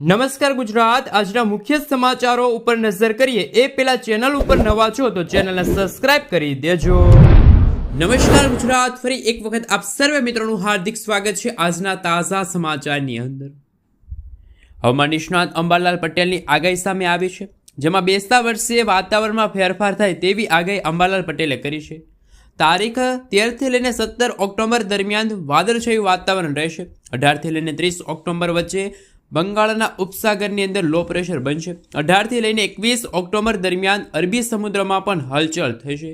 નમસ્કાર ગુજરાત, આજના મુખ્ય સમાચારો ઉપર નજર કરીએ એ પહેલા ચેનલ ઉપર નવા છો તો ચેનલને સબસ્ક્રાઇબ કરી દેજો। નમસ્કાર ગુજરાત, ફરી એક વખત આપ સર્વે મિત્રોનું હાર્દિક સ્વાગત છે આજના તાજા સમાચારની અંદર। હવામાન નિષ્ણાત અંબાલાલ પટેલની આગાહી સામે આવી છે, જેમાં બેસતા વર્ષે વાતાવરણમાં ફેરફાર થાય તેવી આગાહી અંબાલાલ પટેલે કરી છે। તારીખ 13 થી લઈને 17 ઓક્ટોબર દરમિયાન વાદળછાયું વાતાવરણ રહેશે। 18 થી લઈને 30 ઓક્ટોબર વચ્ચે બંગાળના ઉપસાગરની અંદર લો પ્રેશર બનશે। 18 થી લઈને 21 ઓક્ટોબર દરમિયાન અરબી સમુદ્રમાં પણ હલચલ થશે।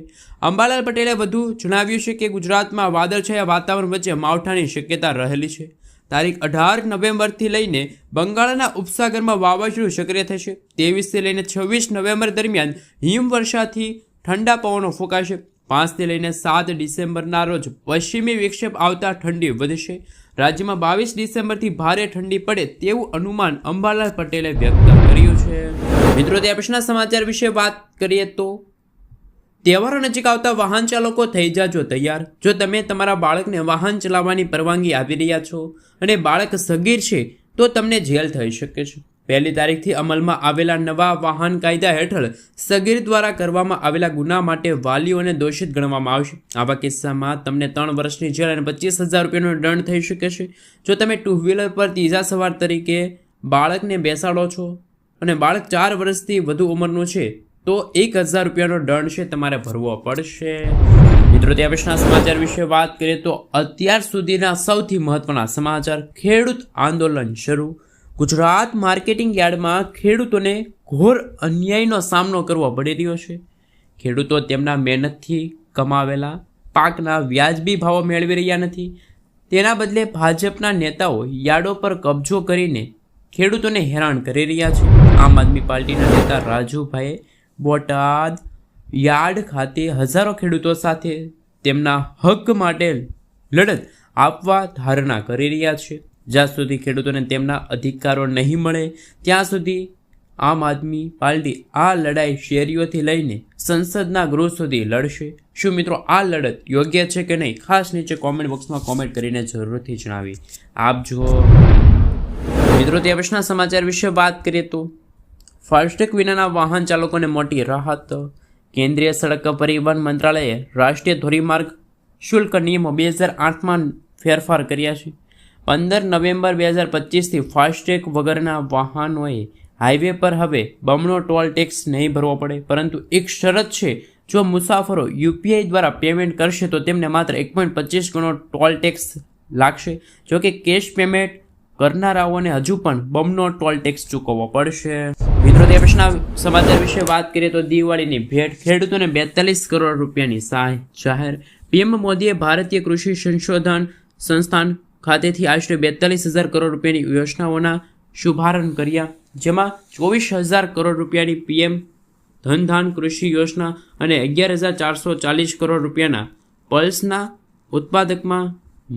અંબાલાલ પટેલે વધુ જણાવ્યું છે કે ગુજરાતમાં વાદળછાયા વાતાવરણ વચ્ચે માવઠાની શક્યતા રહેલી છે। તારીખ 18 નવેમ્બરથી લઈને બંગાળના ઉપસાગરમાં વાવાઝોડું સક્રિય થશે। 23 થી લઈને 26 નવેમ્બર દરમિયાન હિમવર્ષાથી ઠંડા પવનો ફૂંકાશે। 5 થી લઈને 7 ડિસેમ્બરના રોજ પશ્ચિમી વિક્ષેપ આવતા ઠંડી વધશે। રાજ્યમાં 22 ડિસેમ્બરથી ભારે ઠંડી પડે તેવું અનુમાન અંબાલાલ પટેલે વ્યક્ત કર્યું છે। મિત્રો, તે પછીના સમાચાર વિશે વાત કરીએ તો તહેવારો નજીક આવતા વાહન ચાલકો થઈ જાજો તૈયાર। જો તમે તમારા બાળકને વાહન ચલાવવાની પરવાનગી આપી રહ્યા છો અને બાળક સગીર છે તો તમને જેલ થઈ શકે છે। 1 તારીખથી અમલમાં આવેલા નવા વાહન કાયદા હેઠળ સગીર દ્વારા કરવામાં આવેલા ગુના માટે વાલીઓને દોષિત ગણવામાં આવશે। આવા કિસ્સામાં તમને 3 વર્ષની જેલ અને 25,000 રૂપિયાનો દંડ થઈ શકે છે। જો તમે 2 વ્હીલર પર ત્રીજા સવાર તરીકે બાળકને બેસાડો છો અને બાળક 4 વર્ષથી વધુ ઉંમરનું છે તો 1,000 રૂપિયાનો દંડ છે તમારે ભરવો પડશે। મિત્રો, ત્યાં પછીના સમાચાર વિશે વાત કરીએ તો અત્યાર સુધીના સૌથી મહત્વના સમાચાર। ખેડૂત આંદોલન શરૂ। ગુજરાત માર્કેટિંગ યાર્ડમાં ખેડૂતોને ઘોર અન્યાયનો સામનો કરવો પડી રહ્યો છે। ખેડૂતો તેમના મહેનતથી કમાવેલા પાકના વ્યાજબી ભાવો મેળવી રહ્યા નથી। તેના બદલે ભાજપના નેતાઓ યાર્ડો પર કબજો કરીને ખેડૂતોને હેરાન કરી રહ્યા છે। આમ આદમી પાર્ટીના નેતા રાજુભાઈએ બોટાદ યાર્ડ ખાતે હજારો ખેડૂતો સાથે તેમના હક માટે લડત આપવા ધારણા કરી રહ્યા છે। જ્યાં સુધી ખેડૂતોને તેમના અધિકારો નહીં મળે ત્યાં સુધી આમ આદમી પાર્ટી આ લડાઈ શેરીઓથી લઈને સંસદના ગૃહ સુધી લડશે। શું મિત્રો, આ લડત યોગ્ય છે કે નહીં? ખાસ નીચે કોમેન્ટ બોક્સમાં કોમેન્ટ કરીને જરૂરથી જણાવી આપજો। મિત્રો, તે પછીના સમાચાર વિશે વાત કરીએ તો ફાસ્ટેગ વિનાના વાહન ચાલકોને મોટી રાહત। કેન્દ્રીય સડક પરિવહન મંત્રાલયે રાષ્ટ્રીય ધોરીમાર્ગ શુલ્ક નિયમો 2008માં ફેરફાર કર્યા છે। 15 નવેમ્બર 2025થી ફાસ્ટેગ વગરના વાહનોએ હાઈવે પર હવે બમણો ટોલ ટેક્સ નહીં ભરવો પડે, પરંતુ એક શરત છે। જો મુસાફરો યુપીઆઈ દ્વારા પેમેન્ટ કરશે તો તેમને માત્ર 1.25 ગણો ટોલ ટેક્સ લાગશે। જો કે કેશ પેમેન્ટ કરનારાઓને હજુ પણ બમણો ટોલ ટેક્સ ચૂકવવો પડશે। મિત્રો, તે પછીના સમાચાર વિશે વાત કરીએ તો દિવાળીની ભેટ। ખેડૂતોને 42 કરોડ રૂપિયાની સહાય જાહેર। પીએમ મોદીએ ભારતીય કૃષિ સંશોધન સંસ્થાન ખાતેથી આશરે 42,000 કરોડ રૂપિયાની યોજનાઓના શુભારંભ કર્યા, જેમાં 24,000 કરોડ રૂપિયાની પીએમ ધનધાન કૃષિ યોજના અને 11,440 કરોડ રૂપિયાના પલ્સના ઉત્પાદકમાં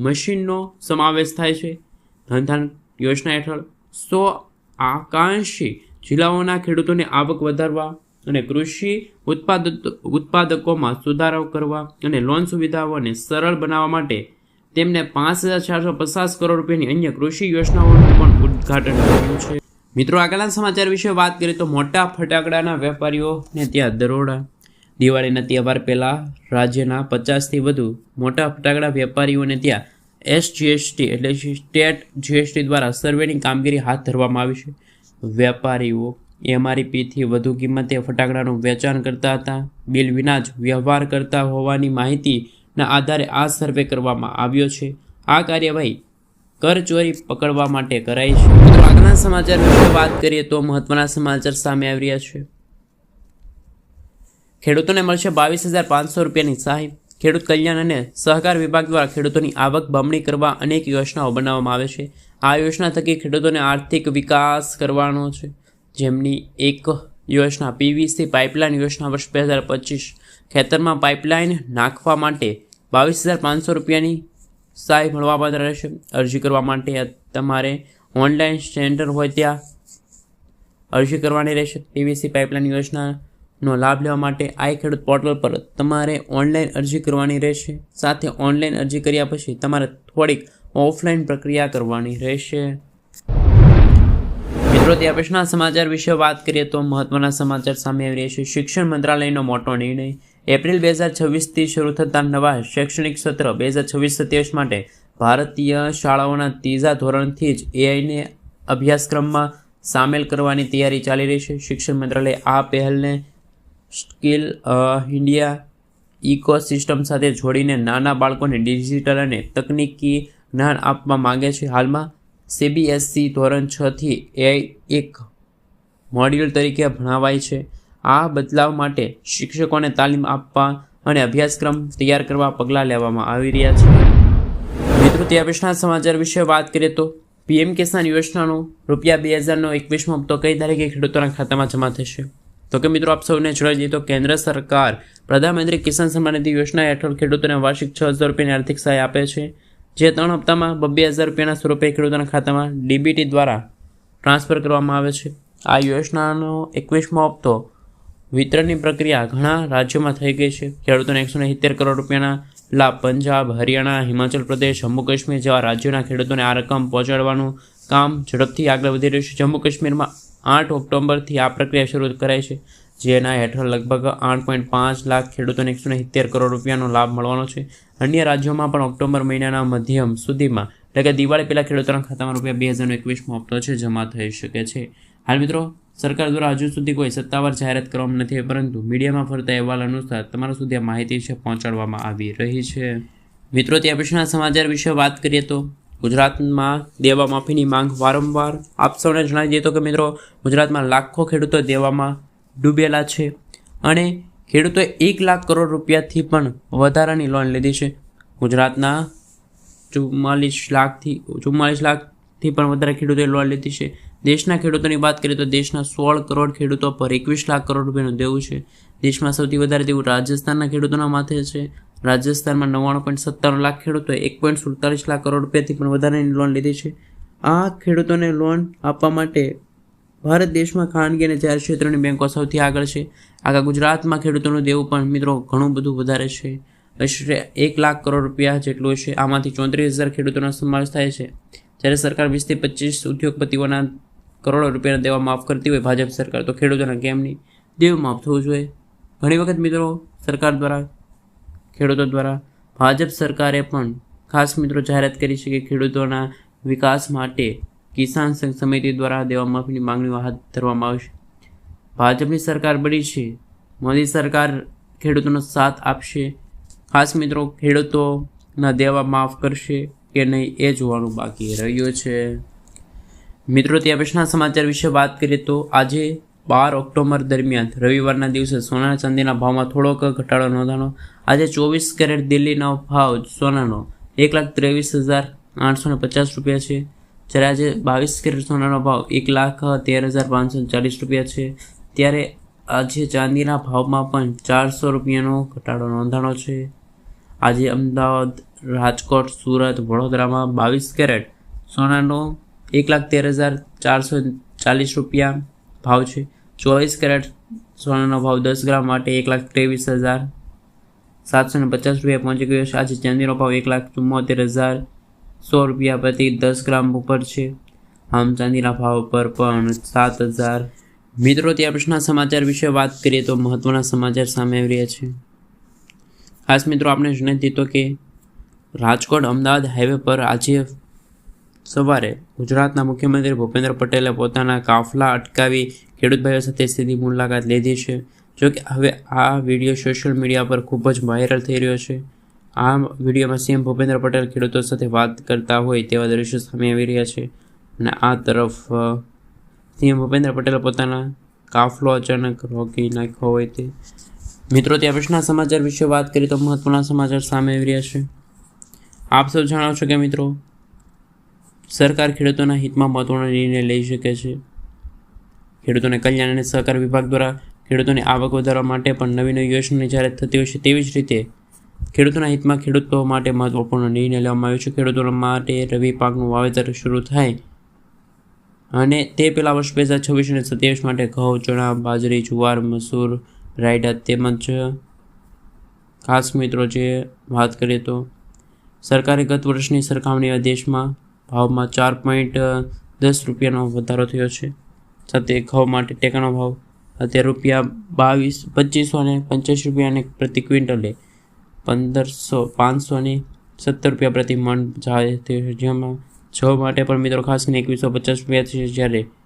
મશીનનો સમાવેશ થાય છે। ધનધાન યોજના હેઠળ 100 આકાંક્ષી જિલ્લાઓના ખેડૂતોની આવક વધારવા અને કૃષિ ઉત્પાદકોમાં સુધારો કરવા અને લોન સુવિધાઓને સરળ બનાવવા માટે તેમને 5,450 કરોડ રૂપિયાની અન્ય કૃષિ યોજનાઓનું પણ ઉદ્ઘાટન કર્યું છે। મિત્રો, આગળના સમાચાર વિશે વાત કરીએ તો મોટા ફટાકડાના વેપારીઓને ત્યાં દરોડા। દિવાળીના તહેવાર પહેલાં રાજ્યના 50થી વધુ મોટા ફટાકડા વેપારીઓને ત્યાં એસજીએસટી એટલે સ્ટેટ જીએસટી દ્વારા સર્વેની કામગીરી હાથ ધરવામાં આવી છે। વેપારીઓ એમઆરપીથી વધુ કિંમતે ફટાકડાનું વેચાણ કરતા હતા, બિલ વિના જ વ્યવહાર કરતા હોવાની માહિતીના આધારે આ સર્વે કરવામાં આવ્યો છે। આ કાર્યવાહી કરચોરી પકડવા માટે કરાઈ છે। મિત્રો, આગળના સમાચાર વિશે વાત કરીએ તો મહત્વના સમાચાર સામે આવી રહ્યા છે। ખેડૂતોને મળશે 22,500 રૂપિયાની સહાય। ખેડૂત કલ્યાણ અને સહકાર વિભાગ દ્વારા ખેડૂતોની આવક બમણી કરવા અનેક યોજનાઓ બનાવવામાં આવે છે। આ યોજના થકી ખેડૂતોને આર્થિક વિકાસ કરવાનો છે, જેમની એક યોજના પીવીસી પાઇપલાઇન યોજના વર્ષ 2025 ખેતરમાં પાઇપલાઇન નાખવા માટે 22,500 રૂપિયાની સહાય મળવાપાત્ર રહેશે। અરજી કરવા માટે તમારે ઓનલાઈન સેન્ટર હોય ત્યાં અરજી કરવાની રહેશે। પીવીસી પાઇપલાઇન યોજનાનો લાભ લેવા માટે આઈ ખેડૂત પોર્ટલ પર તમારે ઓનલાઈન અરજી કરવાની રહેશે। સાથે ઓનલાઈન અરજી કર્યા પછી તમારે થોડીક ઓફલાઈન પ્રક્રિયા કરવાની રહેશે। મિત્રો ત્યાં પછીના સમાચાર વિશે વાત કરીએ તો મહત્વના સમાચાર સામે આવી રહ્યા છે. શિક્ષણ મંત્રાલયનો મોટો નિર્ણય. એપ્રિલ 2026થી શરૂ થતા નવા શૈક્ષણિક સત્ર 2026-27 માટે ભારતીય શાળાઓના ત્રીજા ધોરણથી જ એઆઈને અભ્યાસક્રમમાં સામેલ કરવાની તૈયારી ચાલી રહી છે. શિક્ષણ મંત્રાલય આ પહેલને સ્કિલ ઇન્ડિયા ઇકોસિસ્ટમ સાથે જોડીને નાના બાળકોને ડિજિટલ અને તકનીકી જ્ઞાન આપવા માંગે છે. હાલમાં CBSE ધોરણ 6 થી એઆઈ એક મોડ્યુલ તરીકે ભણાવાય છે. આ બદલાવ માટે શિક્ષકોને તાલીમ આપવા અને અભ્યાસક્રમ તૈયાર કરવા પગલાં લેવામાં આવી રહ્યા છે. મિત્રો ત્યાં પછીના સમાચાર વિશે વાત કરીએ તો PM કિસાન યોજનાનો ₹2021નો હપ્તો કઈ તારીખે ખેડૂતોના ખાતામાં જમા થશે? તો કે મિત્રો આપ સૌને જણાવી દઈએ તો કેન્દ્ર સરકાર પ્રધાનમંત્રી કિસાન સન્માન નિધિ યોજના હેઠળ ખેડૂતોને વાર્ષિક 6,000 રૂપિયાની આર્થિક સહાય આપે છે, જે 3 હપ્તામાં 2,000 રૂપિયાના સ્વરૂપે ખેડૂતોના ખાતામાં DBT દ્વારા ટ્રાન્સફર કરવામાં આવે છે. આ યોજનાનો 21મો હપ્તો વિતરણની પ્રક્રિયા ઘણા રાજ્યોમાં થઈ ગઈ છે. ખેડૂતોને 170 કરોડ રૂપિયાના લાભ પંજાબ, હરિયાણા, હિમાચલ પ્રદેશ, જમ્મુ કાશ્મીર જેવા રાજ્યોના ખેડૂતોને આ રકમ પહોંચાડવાનું કામ ઝડપથી આગળ વધી રહ્યું છે. જમ્મુ કાશ્મીરમાં 8 ઓક્ટોબરથી આ પ્રક્રિયા શરૂ કરાઈ છે, જેના હેઠળ લગભગ 8.5 લાખ ખેડૂતોને 170 કરોડ રૂપિયાનો લાભ મળવાનો છે. અન્ય રાજ્યોમાં પણ ઓક્ટોબર મહિનાના મધ્યમ સુધીમાં એટલે કે દિવાળી પહેલાં ખેડૂતોના ખાતામાં ₹2021મો હપ્તો છે જમા થઈ શકે છે. હાલ મિત્રો સરકાર દ્વારા હજુ સુધી કોઈ સત્તાવાર જાહેરાત કરવામાં નથી, પરંતુ મીડિયામાં ફરતા અહેવાલ અનુસાર તમારા સુધી આ માહિતી છે પહોંચાડવામાં આવી રહી છે. મિત્રો ત્યાં પછીના સમાચાર વિશે વાત કરીએ તો ગુજરાતમાં દેવા માફીની માંગ વારંવાર. આપ સૌને જણાવી દઈએ તો કે મિત્રો ગુજરાતમાં લાખો ખેડૂતો દેવામાં ડૂબેલા છે અને ખેડૂતોએ 1 લાખ કરોડ રૂપિયાથી પણ વધારાની લોન લીધી છે. ગુજરાતના 44 લાખથી પણ વધારે ખેડૂતોએ લોન લીધી છે. દેશના ખેડૂતોની વાત કરીએ તો દેશના 16 કરોડ ખેડૂતો પર 21 લાખ કરોડ રૂપિયાનું દેવું છે. દેશમાં સૌથી વધારે દેવું રાજસ્થાનના ખેડૂતોના માથે છે. રાજસ્થાનમાં 99.57 લાખ ખેડૂતોએ 1.47 લાખ કરોડ રૂપિયાથી પણ વધારાની લોન લીધી છે. આ ખેડૂતોને લોન આપવા માટે ભારત દેશમાં ખાનગી અને જાહેર ક્ષેત્રની બેંકો સૌથી આગળ છે. આખા ગુજરાતમાં ખેડૂતોનું દેવું પણ મિત્રો ઘણું બધું વધારે છે, આશરે 1 લાખ કરોડ રૂપિયા જેટલું છે. આમાંથી 34,000 ખેડૂતોનો સમાવેશ થાય છે, જ્યારે સરકાર 20 થી 25 ઉદ્યોગપતિઓના કરોડો રૂપિયાના દેવા માફ કરતી હોય ભાજપ સરકાર, તો ખેડૂતોના કેમ નહીં દેવ માફ થવું જોઈએ? ઘણી વખત મિત્રો સરકાર દ્વારા ખેડૂતો દ્વારા ભાજપ સરકારે પણ ખાસ મિત્રો જાહેરાત કરી છે કે ખેડૂતોના વિકાસ માટે કિસાન સંઘ સમિતિ દ્વારા દેવા માફીની માંગણીઓ હાથ ધરવામાં આવશે. ભાજપની સરકાર બની છે, મોદી સરકાર ખેડૂતોનો સાથ આપશે. ખાસ મિત્રો ખેડૂતોના દેવા માફ કરશે કે નહીં એ જોવાનું બાકી રહ્યું છે. મિત્રો ત્યાં પછીના સમાચાર વિશે વાત કરીએ તો આજે 12 ઓક્ટોબર દરમિયાન રવિવારના દિવસે સોના ચાંદીના ભાવમાં થોડોક ઘટાડો નોંધાનો. આજે 24 કેરેટ દિલ્હીનો ભાવ સોનાનો 1,23,850 રૂપિયા છે, જ્યારે આજે 22 કેરેટ સોનાનો ભાવ 1,13,540 રૂપિયા છે. ત્યારે આજે ચાંદીના ભાવમાં પણ 400 રૂપિયાનો ઘટાડો નોંધાણો છે. આજે અમદાવાદ, રાજકોટ, સુરત, વડોદરામાં 22 કેરેટ સોનાનો 1,13,440 રૂપિયા ભાવ છે. 24 કેરેટ સોનાનો ભાવ 10 ગ્રામ માટે 1,23,750 રૂપિયા પહોંચી ગયો છે. આજે ચાંદીનો ભાવ 1,74,100 રૂપિયા પ્રતિ 10 ગ્રામ ઉપર છે. આમ ચાંદીના ભાવ પર પણ 7,000. મિત્રો ત્યાં પછીના સમાચાર વિશે વાત કરીએ તો મહત્વના સમાચાર સામે આવી રહ્યા છે. ખાસ મિત્રો આપણે જણાવી દીધું કે રાજકોટ અમદાવાદ હાઈવે પર આજે સવારે ગુજરાતના મુખ્યમંત્રી ભૂપેન્દ્ર પટેલે પોતાના કાફલા અટકાવી ખેડૂત ભાઈઓ સાથે સીધી મુલાકાત લીધી છે. જોકે હવે આ વિડીયો સોશિયલ મીડિયા પર ખૂબ જ વાયરલ થઈ રહ્યો છે. આ વિડીયોમાં CM ભૂપેન્દ્ર પટેલ ખેડૂતો સાથે વાત કરતા હોય તેવા દ્રશ્યો સામે આવી રહ્યા છે અને આ તરફ CM ભૂપેન્દ્ર પટેલે પોતાના કાફલો અચાનક રોકી નાખ્યો હોય તે. મિત્રો ત્યાં પછીના સમાચાર વિશે વાત કરીએ તો મહત્વના સમાચાર સામે આવી રહ્યા છે. આપ સૌ જાણો છો કે મિત્રો સરકાર ખેડૂતોના હિતમાં મહત્વનો નિર્ણય લઈ શકે છે. ખેડૂતોને કલ્યાણ અને સહકાર વિભાગ દ્વારા ખેડૂતોની આવક વધારવા માટે પણ નવી નવી યોજનાની જાહેરાત થતી હોય છે. તેવી જ રીતે ખેડૂતોના હિતમાં ખેડૂતો માટે મહત્વપૂર્ણ નિર્ણય લેવામાં આવ્યો છે. ખેડૂતો માટે રવિ પાકનું વાવેતર શરૂ થાય અને તે પહેલાં વર્ષ 2026 અને 27 માટે ઘઉં, ચણા, બાજરી, જુવાર, મસૂર, રાયડા તેમજ ખાસ મિત્રો જે વાત કરીએ તો સરકારે ગત વર્ષની સરખામણીમાં દેશમાં ભાવમાં 4.10 રૂપિયાનો વધારો થયો છે. સાથે ઘઉં માટે ટેકાનો ભાવ અત્યારે ₹2585 પ્રતિ ક્વિન્ટલે 570 પ્રતિ મણ જાય છે, જેમાં જવ માટે પણ મિત્રો ખાસ કરીને ₹2150 છે, જ્યારે